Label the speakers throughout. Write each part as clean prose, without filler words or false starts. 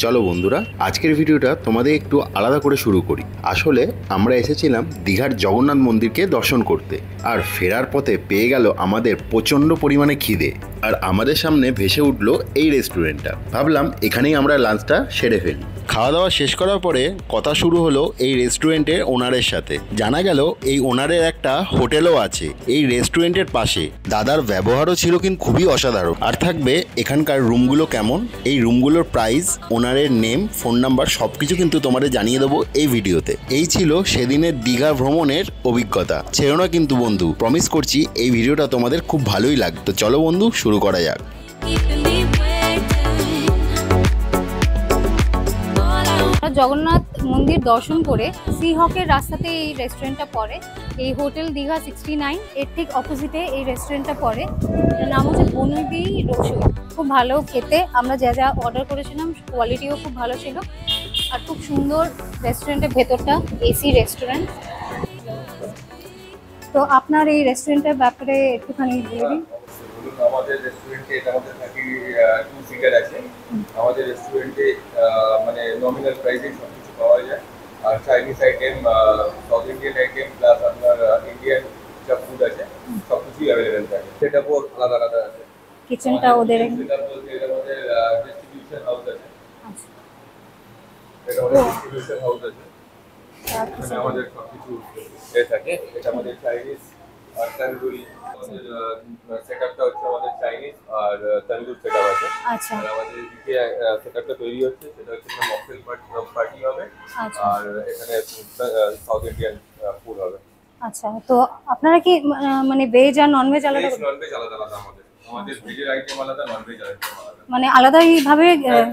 Speaker 1: চলো বন্ধুরা, আজকের ভিডিওটা তোমাদের একটু আলাদা করে শুরু করি। আসলে আমরা এসেছিলাম দীঘার জগন্নাথ মন্দিরকে দর্শন করতে, আর ফেরার পথে পেয়ে গেল আমাদের প্রচণ্ড পরিমাণে খিদে। আর আমাদের সামনে ভেসে উঠলো এই রেস্টুরেন্টটা। ভাবলাম এখানেই আমরা লাঞ্চটা সেরে ফেলি। খাওয়া দাওয়া শেষ করার পরে কথা শুরু হলো এই রেস্টুরেন্টের ওনারের সাথে। জানা গেল এই ওনারের একটা হোটেলও আছে এই রেস্টুরেন্টের পাশে। দাদার ব্যবহারও ছিল কিন্তু খুবই অসাধারণ। আর থাকবে এখানকার রুমগুলো কেমন, এই রুমগুলোর প্রাইস, ওনারের নেম, ফোন নাম্বার সবকিছু কিন্তু তোমাদের জানিয়ে দেবো এই ভিডিওতে। এই ছিল সেদিনের দীঘা ভ্রমণের অভিজ্ঞতা। ছেড়ো না কিন্তু বন্ধু, প্রমিস করছি এই ভিডিওটা তোমাদের খুব ভালোই লাগবে। তো চলো বন্ধু, শুরু করা যাক।
Speaker 2: জগন্নাথ মন্দির দর্শন করে সিহকের রাস্তাতে এই রেস্টুরেন্টটা পড়ে। এই হোটেল দীঘা 69, এর ঠিক অপোজিটে এই রেস্টুরেন্টটা পড়ে। এর নাম হচ্ছে বনিদি রসুই। খুব ভালো খেতে, আমরা যা যা অর্ডার করেছিলাম কোয়ালিটিও খুব ভালো ছিল। আর খুব সুন্দর রেস্টুরেন্টের ভেতরটা, এসি রেস্টুরেন্ট। তো আপনার এই রেস্টুরেন্টের ব্যাপারে একটুখানি বলে দিন।
Speaker 3: আমাদের রেস্টুরেন্টে এটা আমাদের 32 সিটার আছে। আমাদের রেস্টুরেন্টে মানে নমিনাল প্রাইসে সবকিছু পাওয়া যায়। আর Chinese item, south Indian item, plus আপনার ইন্ডিয়ান যা ফুড আছে সবকিছুই অ্যাভেলেবেল থাকে। সেটাও আলাদা আলাদা আছে।
Speaker 2: কিচেনটা ওদের
Speaker 3: সেটা বলতে এটা আমাদের ডিস্ট্রিবিউশন হাউস আছে।
Speaker 2: আচ্ছা,
Speaker 3: এটা আমাদের ডিস্ট্রিবিউশন হাউস আছে। এখানে আমাদের সবকিছু থাকে। এটা আমাদের চাইনিজ আর তন্দুরি। আমাদের সেটআপটা হচ্ছে আমাদের চাইনিজ আর তন্দুর সেটআপ আছে।
Speaker 2: আচ্ছা,
Speaker 3: আর আমাদের এদিকে সেটআপটা তৈরি হচ্ছে, সেটা হচ্ছে মকটেল পার্টি হবে।
Speaker 2: আচ্ছা,
Speaker 3: আর এখানে সাউথ ইন্ডিয়ান ফুড হবে।
Speaker 2: আচ্ছা। তো আপনারা কি মানে ভেজ আর নন ভেজ আলাদা
Speaker 3: ভেজ নন ভেজ আলাদা আলাদা আমাদের ভেজের আইটেম আলাদা, নন ভেজ আইটেম আলাদা,
Speaker 2: মানে আলাদাই ভাবে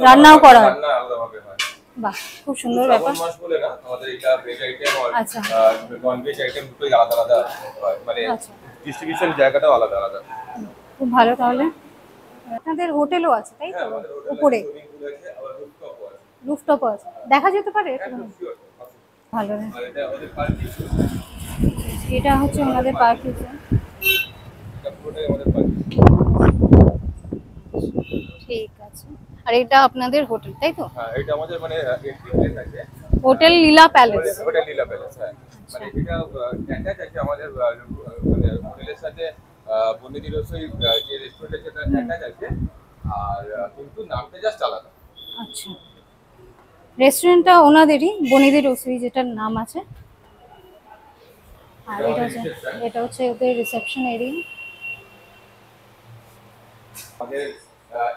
Speaker 2: রান্নাও করা হয়?
Speaker 3: রান্না আলাদাভাবে হয়।
Speaker 2: বাহ, খুব সুন্দর ব্যাপার।
Speaker 3: শ্রাবণ মাস বলে না, আমাদের এটা ভেজ আইটেম আর
Speaker 2: আচ্ছা,
Speaker 3: নন ভেজ আইটেম দুটোই আলাদা আলাদা হয়, মানে
Speaker 2: আচ্ছা,
Speaker 3: ডিস্ট্রিবিউশন জায়গাটাও আলাদা আলাদা।
Speaker 2: খুব ভালো। তাহলে আপনাদের হোটেলও আছে তাই তো?
Speaker 3: হ্যাঁ, আমাদের হোটেলে
Speaker 2: উপরে
Speaker 3: সুইমিং পুল আছে, আবার রুফটপও আছে।
Speaker 2: রুফটপও আছে, দেখা যেতে পারে?
Speaker 3: একদম শিওর।
Speaker 2: ভালো।
Speaker 3: আর এটা আমাদের পার্কিং,
Speaker 2: এটা হচ্ছে ওনাদের পার্কিং।
Speaker 3: এটা পুরোটাই আমাদের পার্কিং।
Speaker 2: ঠিক আছে। আর এটা আপনাদের হোটেল তাই তো?
Speaker 3: হ্যাঁ, এটা আমাদের মানে এন্ট্রি প্লেস আছে,
Speaker 2: হোটেল লীলা প্যালেস।
Speaker 3: হোটেল লীলা প্যালেস। হ্যাঁ, মানে এটা অ্যাটাচ আছে আমাদের মানে হোটেলের সাথে। বনিদি রসুই যে রেস্টুরেন্ট আছে সেটা অ্যাটাচ আছে, আর কিন্তু নামটা জাস্ট আলাদা।
Speaker 2: আচ্ছা, রেস্টুরেন্টটা ওনাদেরই, বনিদি রসুই যেটার নাম আছে। আর এটা হচ্ছে ওদের রিসেপশন এরিয়া।
Speaker 3: আমাদের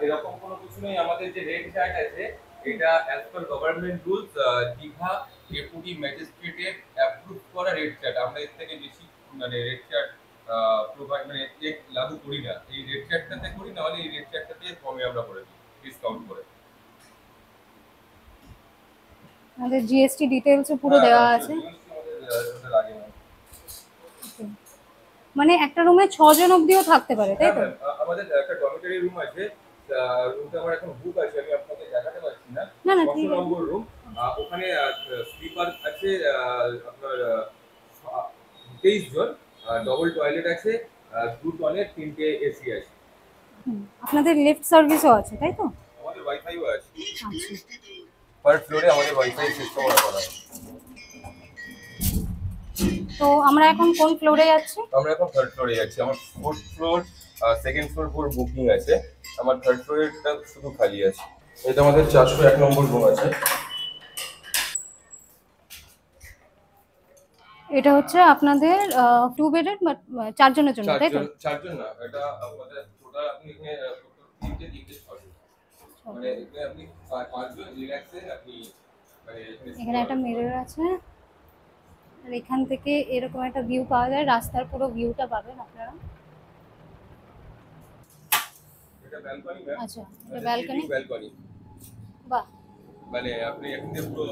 Speaker 3: এরকম কোনো কিছু নেই। আমাদের যে রেট চার্ট আছে এটা as per government rules, Digha deputy ম্যাজিস্ট্রেটের অ্যাপ্রুভ করা রেট চার্ট। আমরা এর থেকে বেশি মানে রেট চার্ট প্রোভাইড মানে লাগু করি না। এই রেট চার্টটাতে করি না, মানে এই রেট চার্টটাতে কমে আমরা করে দিই ডিসকাউন্ট করে।
Speaker 2: আমাদের জিএসটি ডিটেইলসও পুরো দেওয়া আছে।
Speaker 3: আমাদের লাগে না।
Speaker 2: মানে একটা রুমে 6 জন অবধিও থাকতে পারে তাই তো?
Speaker 3: আমাদের একটা ডরমিটরি রুম আছে। রুমটা আমার এখন বুক আছে, আমি আপনাকে দেখাতে পারছি না।
Speaker 2: না না,
Speaker 3: 6
Speaker 2: ঠিক আছে।
Speaker 3: নম্বর রুম। ওখানে স্লিপার আছে আপনার 23 জন। ডবল টয়লেট আছে, 2 টয়লেট, 3টে এসি আছে।
Speaker 2: আপনাদের লিফট সার্ভিসও আছে তাই তো?
Speaker 3: আমাদের ওয়াইফাইও আছে।
Speaker 2: আচ্ছা,
Speaker 3: পার ফ্লোরে আমাদের ওয়াইফাই সিস্টেম করা আছে।
Speaker 2: তো আমরা এখন কোন ফ্লোরে যাচ্ছি?
Speaker 3: আমরা এখন 3rd ফ্লোরে যাচ্ছি। আমার 4th ফ্লোর, 2nd ফ্লোর পুরো বুকিং আছে। আমার 3rd ফ্লোরেরটা শুধু খালি আছে। এটা আমাদের 401 নম্বর রুম আছে।
Speaker 2: এটা হচ্ছে আপনাদের 2 বেডের, বাট 4 জনের জন্য তাই তো?
Speaker 3: 4 জন না, এটা আমাদের টোটাল আপনি এখানে 3টে 6 জন, মানে এখানে আপনি 5 জন রিল্যাক্সে আপনি মানে
Speaker 2: এখানে একটা মিরর আছে। আর এখান থেকে এরকম একটা ভিউ পাওয়া যায়, রাস্তার পুরো ভিউটা পাবেন আপনারা।
Speaker 3: এটা ব্যালকনি।
Speaker 2: আচ্ছা, এটা ব্যালকনি। বাহ,
Speaker 3: মানে আপনি এখানে পুরো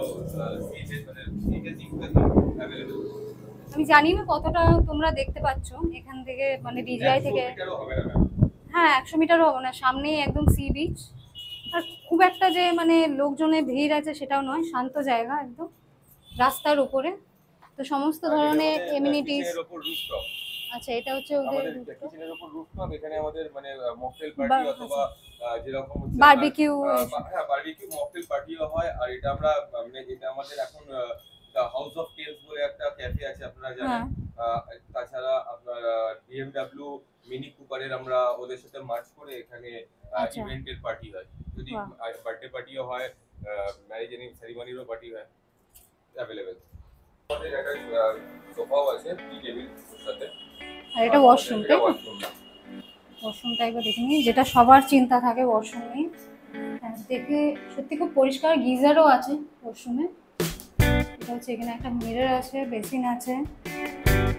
Speaker 3: সিটে মানে সিটে সিটে अवेलेबल।
Speaker 2: আমি জানি না কতটা তোমরা দেখতে পাচ্ছ এখান থেকে, মানে ডিজিআই থেকে।
Speaker 3: 100 মিটারও হবে না।
Speaker 2: হ্যাঁ, 100 মিটারও হবে না, সামনেই একদম সি বিচ। আর খুব একটা যে মানে লোকজনের ভিড় আছে সেটাও নয়, শান্ত জায়গা একদম রাস্তার উপরে। তো সমস্ত ধরনের এমিনিটিস।
Speaker 3: এর উপর রুফটপ।
Speaker 2: আচ্ছা, এটা হচ্ছে ওদের
Speaker 3: আমাদের
Speaker 2: rooftop।
Speaker 3: কিচেনের উপর রুফটপ, এখানে আমাদের মানে মকটেল পার্টি অথবা যেরকম হচ্ছে
Speaker 2: বারবিকিউ।
Speaker 3: হ্যাঁ বারবিকিউ মকটেল পার্টিও হয়। আর এটা আমরা মানে এটা আমাদের এখন দ্য হাউস অফ টেলস বলে একটা ক্যাফে আছে আপনারা জানেন। তাছাড়া আপনার BMW মিনি কুপারের আমরা ওদের সাথে মার্চ করে এখানে ইভেন্টের পার্টি হয়, যদি বার্থডে পার্টিও হয়, ম্যারেজ সেরিমনিরও পার্টি হয়, অ্যাভেলেবেল। আমাদের একটা সোফাও আছে টি টেবিল সাথে।
Speaker 2: আর এটা ওয়াশরুম, তাই তো? ওয়াশরুমটা একবার দেখে নিই, যেটা সবার চিন্তা থাকে ওয়াশরুম নিয়ে। দেখে সত্যি খুব পরিষ্কার, গিজারও আছে ওয়াশরুমে। এটা হচ্ছে এখানে একটা মিরর আছে, বেসিন আছে,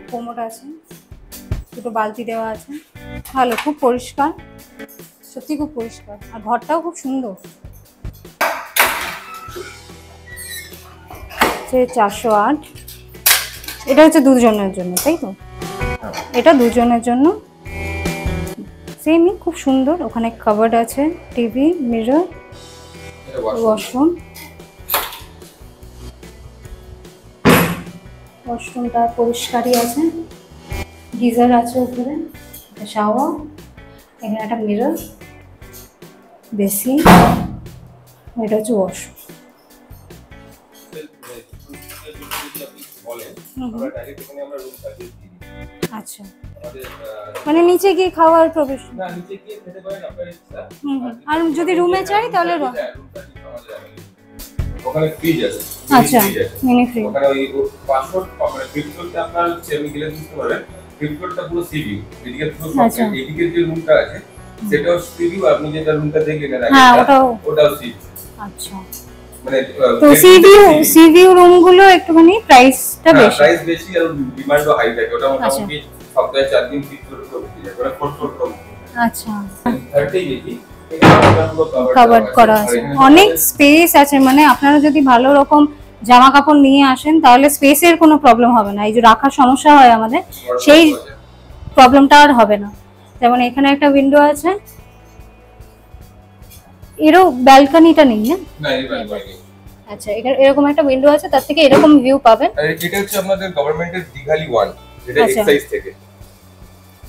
Speaker 2: কোমোড আছে, দুটো বালতি দেওয়া আছে। ভালো, খুব পরিষ্কার, সত্যি খুব পরিষ্কার। আর ঘরটাও খুব সুন্দর। 408। এটা হচ্ছে দুজনের জন্য, তাই তো? এটা দুজনের জন্য, সেমই, খুব সুন্দর। ওখানে কাবার্ড আছে, টিভি, মিরর, ওয়াশরুম। ওয়াশরুমটা পরিষ্কারই আছে, গিজার আছে উপরে, শাওয়ার, এখানে একটা মিরর, বেসিন, এটা হচ্ছে ওয়াশরুম। আচ্ছা, মানে নিচে গিয়ে খাওয়ার প্রবেশন?
Speaker 3: না, নিচে গিয়ে খেতে পারেন আপনার ইচ্ছা।
Speaker 2: আর যদি রুমে চাই তাহলে
Speaker 3: ওখানে ফ্রিজ আছে।
Speaker 2: আচ্ছা, মিনি ফ্রিজ।
Speaker 3: ওখানে ওই পাসপোর্ট মানে ফিফথ ফ্লোরটা আপনার সেমি গেলে বুঝতে পারবেন, ফিফথ ফ্লোরটা পুরো সি ভিউ। এদিকে পুরো সব, এদিকে যে রুমটা আছে সেটাও সি ভিউ। আপনি যেটা রুমটা দেখলেন আগে,
Speaker 2: হ্যাঁ,
Speaker 3: ওটাও সি ভিউ।
Speaker 2: আচ্ছা,
Speaker 3: মানে
Speaker 2: তো সি ভিউ রুমগুলো একটুখানি প্রাইসটা বেশি।
Speaker 3: প্রাইস বেশি আর ডিমান্ডও হাই থাকে। ওটা মোটামুটি সপ্তাহে 4 দিন ফিক্স করে উঠে যায়। ওটা ফোর ফ্লোর রুম।
Speaker 2: আচ্ছা,
Speaker 3: 30 দেখি
Speaker 2: কভার করা আছে, অনেক স্পেস আছে। মানে আপনারা যদি ভালো রকম জামা কাপড় নিয়ে আসেন তাহলে স্পেসের কোনো প্রবলেম হবে না। এই যে রাখার সমস্যা হয় আমাদের, সেই প্রবলেমটা আর হবে না। যেমন এখানে একটা উইন্ডো আছে, এরও ব্যালকনিটা নেই না?
Speaker 3: না, এই ব্যালকনি।
Speaker 2: আচ্ছা, এরকম একটা উইন্ডো আছে, তার থেকে এরকম ভিউ পাবেন।
Speaker 3: আর এটা হচ্ছে আমাদের গভর্নমেন্টের দিঘালি 1, যেটা এক্সাইজ থেকে।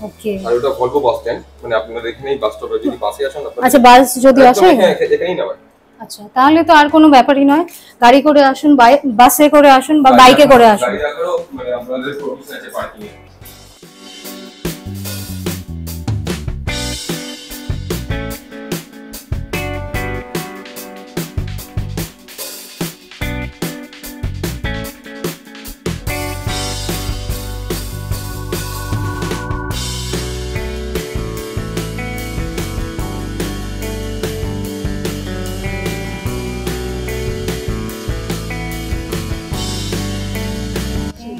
Speaker 2: ওকে।
Speaker 3: আর ওটা ভলভো বাস স্ট্যান্ড, মানে আপনাদের এখানেই বাস স্টপে যদি বাসে আসেন আপনারা।
Speaker 2: আচ্ছা, বাস যদি আসে
Speaker 3: এখানেই নামেন।
Speaker 2: আচ্ছা, তাহলে তো আর কোনো ব্যাপারই নয়। গাড়ি করে আসুন, বাসে করে আসুন বা বাইকে করে আসুন।
Speaker 3: গাড়ি রাখারও মানে আমাদের প্রভিশন আছে পার্কিং এ।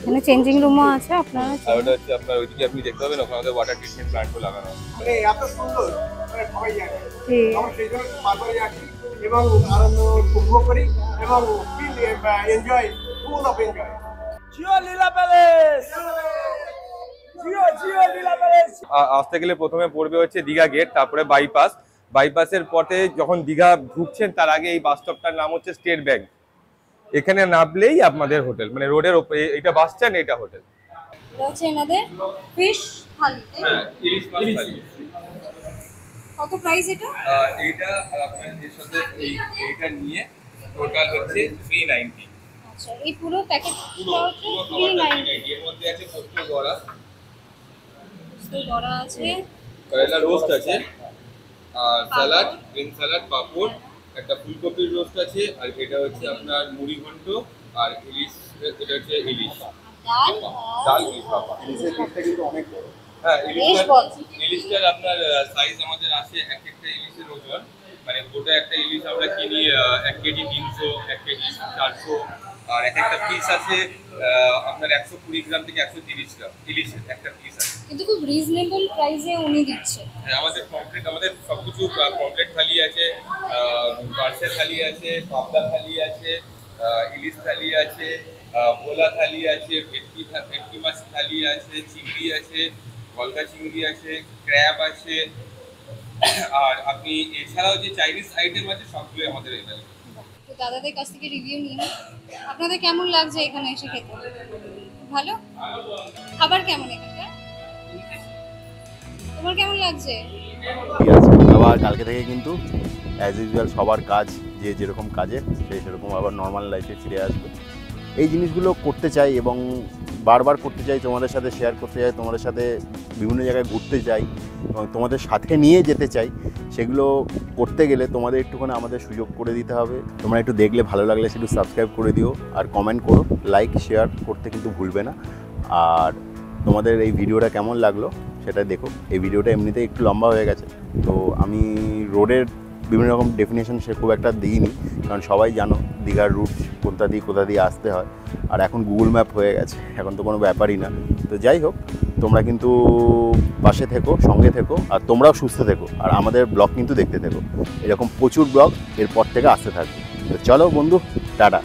Speaker 2: এখানে চেঞ্জিং রুমও আছে আপনারা।
Speaker 3: আর ওটা হচ্ছে আপনার ওইদিকে আপনি দেখতে পাবেন, ওখানে আমাদের ওয়াটার ট্রিটমেন্ট প্ল্যান্টও লাগানো আছে।
Speaker 4: মানে এত সুন্দর, মানে সবাই জানে। আমরা সেই জন্য বারবারই আসি এবং আনন্দ উপভোগ করি এবং feel enjoy, full of enjoy. Jio Leela Palace, Jio Leela Palace.
Speaker 3: আসতে গেলে প্রথমে পড়বে হচ্ছে দীঘা গেট, তারপরে বাইপাস। বাইপাসের পথে যখন দীঘা ঢুকছেন তার আগে এই বাস স্টপটার নাম হচ্ছে স্টেট ব্যাংক। এখানে নামলেই আপনাদের হোটেল, মানে রোডের উপরে। এটা বাস স্ট্যান্ড, এটা হোটেল।
Speaker 2: এটা হচ্ছে আমাদের ফিশ থালি।
Speaker 3: হ্যাঁ, ইলিশ মাছ থালি।
Speaker 2: কত প্রাইস এটা?
Speaker 3: এইটা আপনার এর সাথে এইটা নিয়ে টোটাল হচ্ছে 390।
Speaker 2: আচ্ছা, এই পুরো প্যাকেটটা হচ্ছে 390।
Speaker 3: এর মধ্যে আছে পোস্ত বড়া,
Speaker 2: বড়া আছে,
Speaker 3: কয়লা রোস্ট আছে, আর স্যালাড, গ্রিন স্যালাড, পাপড়, একটা ফুলকপির রোস্ট আছে, আর এটা হচ্ছে আপনার মুড়ি ঘন্ট, আর ইলিশ, এটা হচ্ছে ইলিশ ডাল, ইলিশ ভাপা। ইলিশের পিসটা কিন্তু অনেক বড়। হ্যাঁ, ইলিশটার আপনার সাইজ আমাদের আছে, এক একটা ইলিশের ওজন, মানে গোটা একটা ইলিশ আমরা কিনি 1 কেজি 300, 1 কেজি 400, আর এক একটা পিস আছে আপনার 120 গ্রাম থেকে 130 গ্রাম ইলিশের একটা পিস আছে।
Speaker 2: কিন্তু খুব রিজনেবল প্রাইসে উনি দিচ্ছে।
Speaker 3: আমাদের কমপ্লিট, আমাদের সবকিছু কমপ্লিট থালি আছে, পার্সেল থালি আছে, পাবদা থালি আছে, ইলিশ থালি আছে, ভোলা থালি আছে, ভেটকি মাছ থালি আছে, চিংড়ি আছে, গলদা চিংড়ি আছে, ক্র্যাব আছে, আর আপনি এছাড়াও যে চাইনিজ আইটেম আছে সবগুলো আমাদের এখানে।
Speaker 2: তো দাদাদের কাছ থেকে রিভিউ নিন, আপনাদের কেমন লাগছে এখানে এসে খেতে? ভালো খাবার? কেমন এখানকার? তোমার কেমন লাগছে?
Speaker 1: ঠিক আছে, আবার কালকে থেকে কিন্তু অ্যাজ ইউজুয়াল সবার কাজ যে যেরকম কাজে সেরকম আবার নর্মাল লাইফে ফিরে আসবে। এই জিনিসগুলো করতে চাই এবং বারবার করতে চাই, তোমাদের সাথে শেয়ার করতে চাই, তোমাদের সাথে বিভিন্ন জায়গায় ঘুরতে চাই এবং তোমাদের সাথে নিয়ে যেতে চাই। সেগুলো করতে গেলে তোমাদের একটুখানি আমাদের সুযোগ করে দিতে হবে। তোমরা একটু দেখলে ভালো লাগলে একটু সাবস্ক্রাইব করে দিও আর কমেন্ট করো, লাইক শেয়ার করতে কিন্তু ভুলবে না। আর তোমাদের এই ভিডিওটা কেমন লাগলো সেটা দেখো। এই ভিডিওটা এমনিতেই একটু লম্বা হয়ে গেছে, তো আমি রোডের বিভিন্ন রকম ডেফিনেশন সে খুব একটা দিইনি, কারণ সবাই জানো দীঘার রুট কোথা দিয়ে আসতে হয়। আর এখন গুগল ম্যাপ হয়ে গেছে, এখন তো কোনো ব্যাপারই না। তো যাই হোক, তোমরা কিন্তু পাশে থেকো, সঙ্গে থেকো, আর তোমরাও সুস্থ থেকো, আর আমাদের ব্লগ কিন্তু দেখতে থেকো। এরকম প্রচুর ব্লগ এরপর থেকে আসতে থাকবে। তো চলো বন্ধু, টাটা।